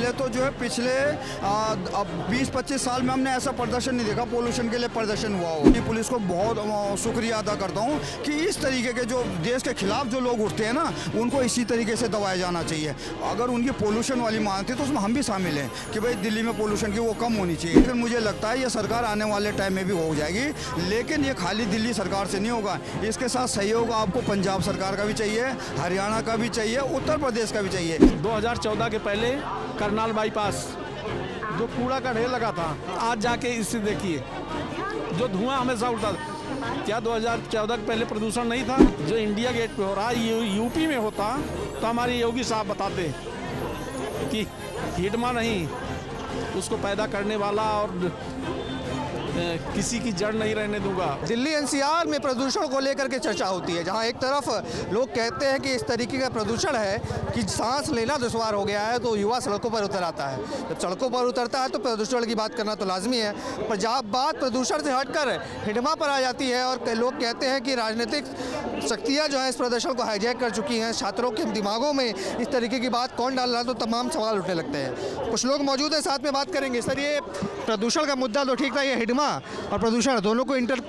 पहले तो जो है पिछले 20-25 साल में हमने ऐसा प्रदर्शन नहीं देखा पोल्यूशन के लिए प्रदर्शन हुआ हो। पुलिस को बहुत शुक्रिया अदा करता हूँ कि इस तरीके के जो देश के खिलाफ जो लोग उठते हैं ना, उनको इसी तरीके से दबाया जाना चाहिए। अगर उनकी पोल्यूशन वाली मांग थी तो उसमें हम भी शामिल हैं कि भाई दिल्ली में पोल्यूशन की वो कम होनी चाहिए। लेकिन मुझे लगता है ये सरकार आने वाले टाइम में भी हो जाएगी, लेकिन ये खाली दिल्ली सरकार से नहीं होगा। इसके साथ सहयोग आपको पंजाब सरकार का भी चाहिए, हरियाणा का भी चाहिए, उत्तर प्रदेश का भी चाहिए। 2014 के पहले करनाल बाईपास जो कूड़ा का ढेर लगा था, आज जाके इससे देखिए जो धुआं हमेशा उड़ता था। क्या 2014 के पहले प्रदूषण नहीं था? जो इंडिया गेट पे हो रहा है यूपी में होता तो हमारे योगी साहब बताते कि हिडमा नहीं, उसको पैदा करने वाला और किसी की जड़ नहीं रहने दूंगा। दिल्ली एनसीआर में प्रदूषण को लेकर के चर्चा होती है, जहां एक तरफ लोग कहते हैं कि इस तरीके का प्रदूषण है कि सांस लेना दुश्वार हो गया है, तो युवा सड़कों पर उतर आता है। जब सड़कों पर उतरता है तो प्रदूषण की बात करना तो लाजमी है, पर जब बात प्रदूषण से हटकर हिडमा पर आ जाती है और लोग कहते हैं कि राजनीतिक शक्तियाँ जो है इस प्रदर्शन को हाईजैक कर चुकी हैं, छात्रों के दिमागों में इस तरीके की बात कौन डाल रहा है, तो तमाम सवाल उठने लगते हैं। कुछ लोग मौजूद हैं, साथ में बात करेंगे। सर, ये प्रदूषण का मुद्दा तो ठीक था, ये हिडमा और प्रदूषण दोनों को इंटर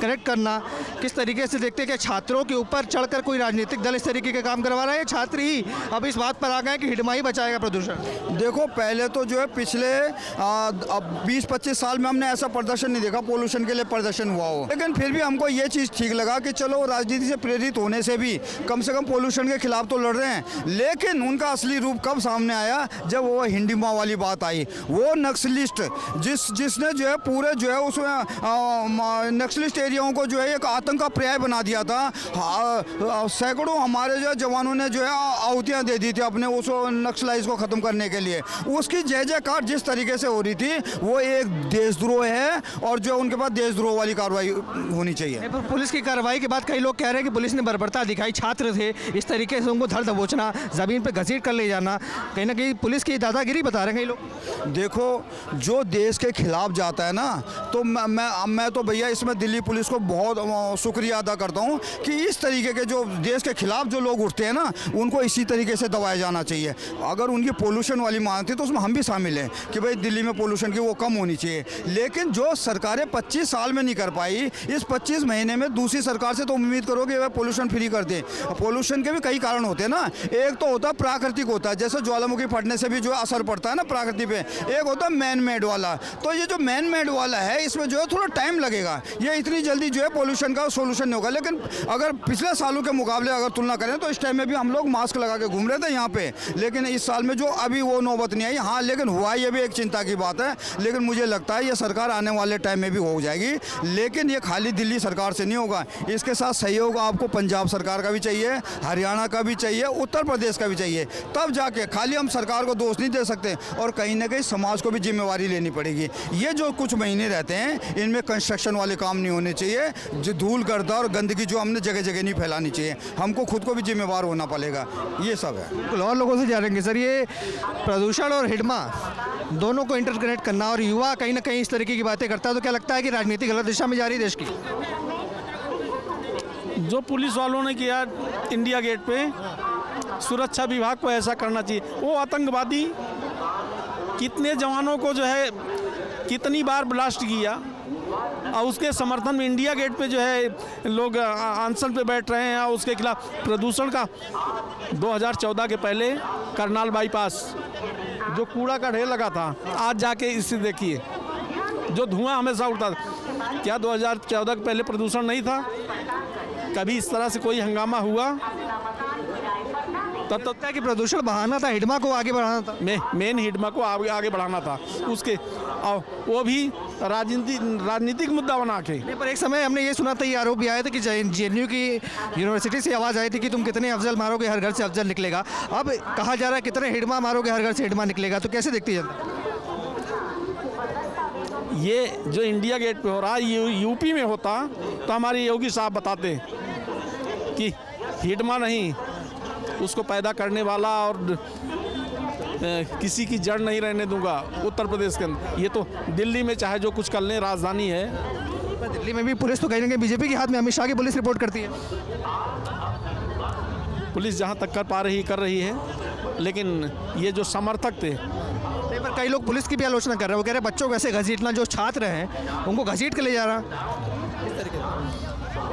कनेक्ट करना किस तरीके से देखते हैं कि छात्रों के ऊपर चढ़कर कोई राजनीतिक दल इस तरीके के काम करवा रहा है? छात्र ही अब इस बात पर आ गए कि हिडमा ही बचाएगा प्रदूषण। देखो, पहले तो जो है पिछले 20-25 साल में हमने ऐसा प्रदर्शन नहीं देखा पोल्यूशन के लिए प्रदर्शन हुआ हो। लेकिन फिर भी हमको ये चीज़ ठीक लगा कि चलो राजनीति से प्रेरित होने से भी कम से कम पोल्यूशन के खिलाफ तो लड़ रहे हैं। लेकिन उनका असली रूप कब सामने आया? जब वो हिडमा वाली बात आई। वो नक्सलिस्ट जिसने जो है पूरे जो है उसमें नक्सलिस्ट एरियाओं को जो है एक आतंक का पर्याय बना दिया था। सैकड़ों हमारे जो जवानों ने जो है आहुतियाँ दे दी थी अपने उस नक्सलाइज को ख़त्म करने के लिए। उसकी जय जयकार जिस तरीके से हो रही थी वो एक देशद्रोह है, और जो उनके पास देशद्रोह वाली कार्रवाई होनी चाहिए। पुलिस की कार्रवाई के बाद कई लोग कह रहे हैं कि पुलिस ने बर्बरता दिखाई, छात्र थे, इस तरीके से उनको धर दबोचना, ज़मीन पर घसीट कर ले जाना, कहीं ना कहीं पुलिस की दादागिरी बता रहे हैं कई लोग। देखो, जो देश के खिलाफ जाता है ना, तो मैं तो भैया इसमें दिल्ली पुलिस को बहुत शुक्रिया अदा करता हूँ कि इस तरीके के जो देश के खिलाफ जो लोग उठते हैं ना, उनको इसी तरीके से दबाया जाना चाहिए। अगर उनकी पोल्यूशन वाली मांग थी तो उसमें हम भी शामिल हैं कि भाई दिल्ली में पोल्यूशन की वो कम होनी चाहिए। लेकिन जो सरकारें 25 साल में नहीं कर पाई, इस 25 महीने में दूसरी सरकार से तो उम्मीद करो कि वह पोल्यूशन फ्री कर दे। पोल्यूशन के भी कई कारण होते हैं ना। एक तो होता है प्राकृतिक होता है, जैसे ज्वालामुखी फटने से भी जो असर पड़ता है ना प्रकृति पे। एक होता है मैन मेड वाला। तो ये जो मैन मेड वाला है, इसमें जो है थोड़ा टाइम लगेगा, ये इतनी जल्दी जो है पोल्यूशन का सोल्यूशन नहीं होगा। लेकिन अगर पिछले सालों के मुकाबले अगर तुलना करें तो इस टाइम में भी हम लोग मास्क लगा के घूम रहे थे यहाँ पे, लेकिन इस साल में जो अभी वो नौबत नहीं आई। हाँ, लेकिन हुआ, ये भी एक चिंता की बात है। लेकिन मुझे लगता है ये सरकार आने वाले टाइम में भी हो जाएगी, लेकिन ये खाली दिल्ली सरकार से नहीं होगा। इसके साथ सहयोग आपको पंजाब सरकार का भी चाहिए, हरियाणा का भी चाहिए, उत्तर प्रदेश का भी चाहिए। तब जाके खाली हम सरकार को दोष नहीं दे सकते, और कहीं ना कहीं समाज को भी जिम्मेवारी लेनी पड़ेगी। ये जो कुछ महीने रहते हैं, इनमें कंस्ट्रक्शन वाले काम नहीं होने चाहिए, जो धूल गर्दा और गंदगी जो हमने जगह जगह नहीं फैलानी चाहिए। हमको खुद को भी जिम्मेवार होना पड़ेगा। ये सब है। और लोगों से जानेंगे सर, ये प्रदूषण और हिडमा दोनों को इंटरकनेक्ट करना, और युवा कहीं ना कहीं इस तरीके की बातें करता है, तो क्या लगता है कि राजनीति गलत दिशा में जा रही है देश की? जो पुलिस वालों ने किया इंडिया गेट पे, सुरक्षा विभाग को ऐसा करना चाहिए। वो आतंकवादी कितने जवानों को जो है कितनी बार ब्लास्ट किया, और उसके समर्थन में इंडिया गेट पे जो है लोग अनशन पे बैठ रहे हैं। और उसके खिलाफ प्रदूषण का 2014 के पहले करनाल बाईपास जो कूड़ा का ढेर लगा था, आज जाके इससे देखिए जो धुआं हमेशा उड़ता था। क्या 2014 के पहले प्रदूषण नहीं था? कभी इस तरह से कोई हंगामा हुआ? तब तक कि प्रदूषण बढ़ाना था, हिडमा को आगे बढ़ाना था। मेन हिडमा को आगे बढ़ाना था, उसके और वो भी राजनीतिक मुद्दा बना के। पर एक समय हमने ये सुना था, ये आरोप भी आया था कि JNU की यूनिवर्सिटी से आवाज़ आई थी कि तुम कितने अफजल मारोगे हर घर से अफजल निकलेगा। अब कहा जा रहा है कितने हिडमा मारोगे हर घर से हिडमा निकलेगा। तो कैसे देखती है ये जो इंडिया गेट पे हो रहा है यूपी में होता तो हमारे योगी साहब बताते कि हिडमा नहीं, उसको पैदा करने वाला और किसी की जड़ नहीं रहने दूंगा उत्तर प्रदेश के अंदर। ये तो दिल्ली में चाहे जो कुछ कर लें, राजधानी है। दिल्ली में भी पुलिस तो कहीं ना कहीं बीजेपी के हाथ में, अमित शाह की पुलिस रिपोर्ट करती है। पुलिस जहाँ तक कर पा रही कर रही है, लेकिन ये जो समर्थक थे नहीं, पर कई लोग पुलिस की भी आलोचना कर रहे हैं, वो कह रहे हैं बच्चों को ऐसे घसीटना, जो छात्र हैं उनको घसीट के ले जा रहा।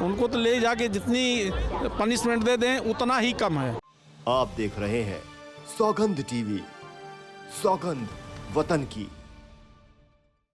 उनको तो ले जाके जितनी पनिशमेंट दे दें उतना ही कम है। आप देख रहे हैं सौगंध टीवी, सौगंध वतन की।